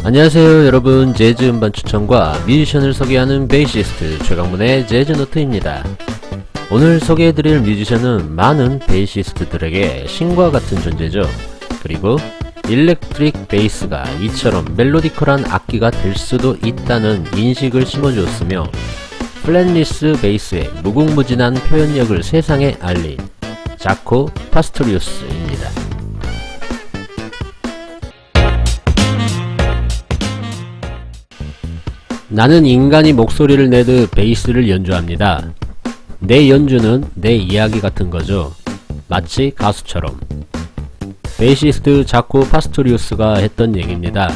안녕하세요 여러분, 재즈 음반 추천과 뮤지션을 소개하는 베이시스트 최강문의 재즈노트입니다. 오늘 소개해드릴 뮤지션은 많은 베이시스트들에게 신과 같은 존재죠. 그리고 일렉트릭 베이스가 이처럼 멜로디컬한 악기가 될 수도 있다는 인식을 심어주었으며 플랫리스 베이스의 무궁무진한 표현력을 세상에 알린 자코 파스토리우스입니다. 나는 인간이 목소리를 내듯 베이스를 연주합니다. 내 연주는 내 이야기 같은 거죠. 마치 가수처럼. 베이시스트 자코 파스토리우스가 했던 얘기입니다.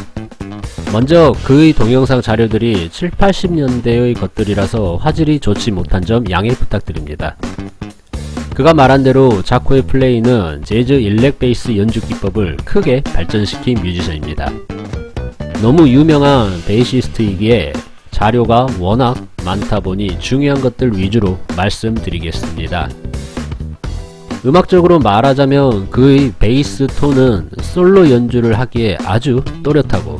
먼저 그의 동영상 자료들이 7, 80년대의 것들이라서 화질이 좋지 못한 점 양해 부탁드립니다. 그가 말한 대로 자코의 플레이는 재즈 일렉 베이스 연주 기법을 크게 발전시킨 뮤지션입니다. 너무 유명한 베이시스트이기에 자료가 워낙 많다 보니 중요한 것들 위주로 말씀드리겠습니다. 음악적으로 말하자면 그의 베이스 톤은 솔로 연주를 하기에 아주 또렷하고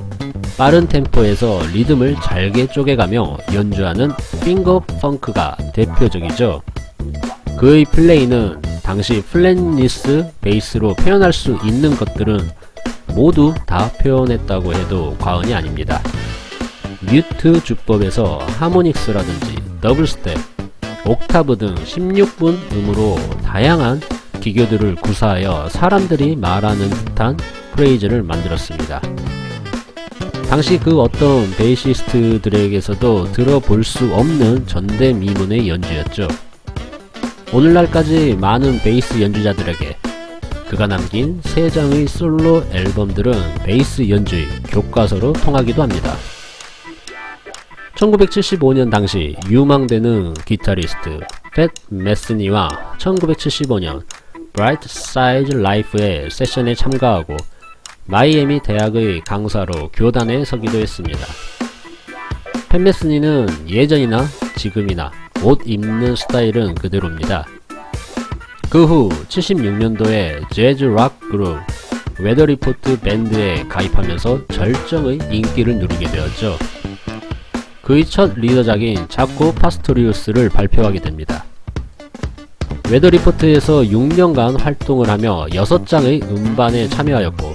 빠른 템포에서 리듬을 잘게 쪼개가며 연주하는 핑거 펑크가 대표적이죠. 그의 플레이는 당시 플랫리스 베이스로 표현할 수 있는 것들은 모두 다 표현했다고 해도 과언이 아닙니다. 뮤트 주법에서 하모닉스라든지 더블스텝, 옥타브 등 16분 음으로 다양한 기교들을 구사하여 사람들이 말하는 듯한 프레이즈를 만들었습니다. 당시 그 어떤 베이시스트들에게서도 들어볼 수 없는 전대미문의 연주였죠. 오늘날까지 많은 베이스 연주자들에게 그가 남긴 3장의 솔로 앨범들은 베이스 연주의 교과서로 통하기도 합니다. 1975년 당시 유망되는 기타리스트 팻 메스니와 1975년 브라이트 사이즈 라이프의 세션에 참가하고 마이애미 대학의 강사로 교단에 서기도 했습니다. 팻 메스니는 예전이나 지금이나 옷 입는 스타일은 그대로입니다. 그 후 76년도에 재즈 락 그룹 웨더 리포트 밴드에 가입하면서 절정의 인기를 누리게 되었죠. 그의 첫 리더작인 자코 파스토리우스를 발표하게 됩니다. 웨더 리포트에서 6년간 활동을 하며 6장의 음반에 참여하였고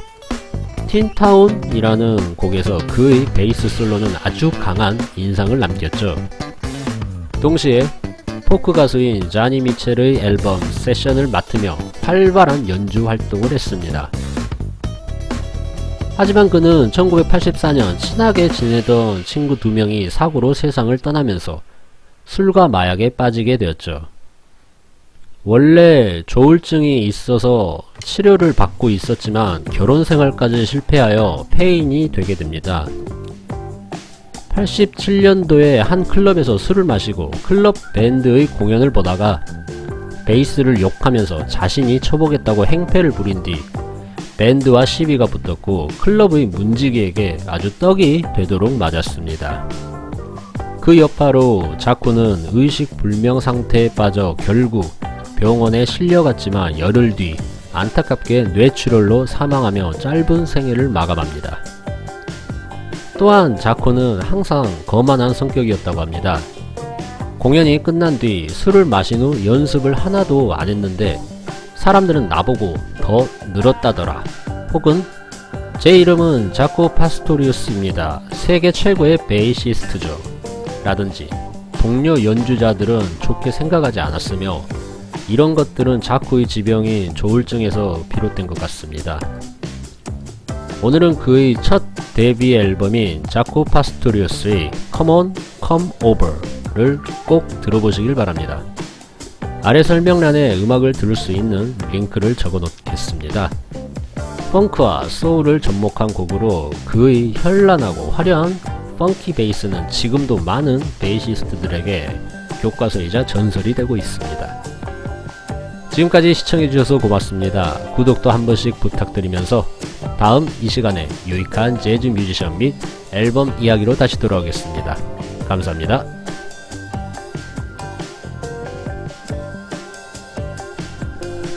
틴타운이라는 곡에서 그의 베이스 솔로는 아주 강한 인상을 남겼죠. 동시에 포크 가수인 자니 미첼의 앨범 세션을 맡으며 활발한 연주 활동을 했습니다. 하지만 그는 1984년 친하게 지내던 친구 2명이 사고로 세상을 떠나면서 술과 마약에 빠지게 되었죠. 원래 조울증이 있어서 치료를 받고 있었지만 결혼 생활까지 실패하여 폐인이 되게 됩니다. 87년도에 한 클럽에서 술을 마시고 클럽 밴드의 공연을 보다가 베이스를 욕하면서 자신이 쳐보겠다고 행패를 부린 뒤 밴드와 시비가 붙었고 클럽의 문지기에게 아주 떡이 되도록 맞았습니다. 그 여파로 자코는 의식불명 상태에 빠져 결국 병원에 실려갔지만 열흘 뒤 안타깝게 뇌출혈로 사망하며 짧은 생애를 마감합니다. 또한 자코는 항상 거만한 성격이었다고 합니다. 공연이 끝난 뒤 술을 마신 후 연습을 하나도 안 했는데 사람들은 나보고 더 늘었다더라, 혹은 제 이름은 자코 파스토리우스입니다, 세계 최고의 베이시스트죠 라든지 동료 연주자들은 좋게 생각하지 않았으며 이런 것들은 자코의 지병인 조울증에서 비롯된 것 같습니다. 오늘은 그의 첫 데뷔 앨범인 자코 파스토리우스의 Come On, Come Over를 꼭 들어보시길 바랍니다. 아래 설명란에 음악을 들을 수 있는 링크를 적어 놓겠습니다. 펑크와 소울을 접목한 곡으로 그의 현란하고 화려한 펑키 베이스는 지금도 많은 베이시스트들에게 교과서이자 전설이 되고 있습니다. 지금까지 시청해주셔서 고맙습니다. 구독도 한 번씩 부탁드리면서 다음 이 시간에 유익한 재즈 뮤지션 및 앨범 이야기로 다시 돌아오겠습니다. 감사합니다.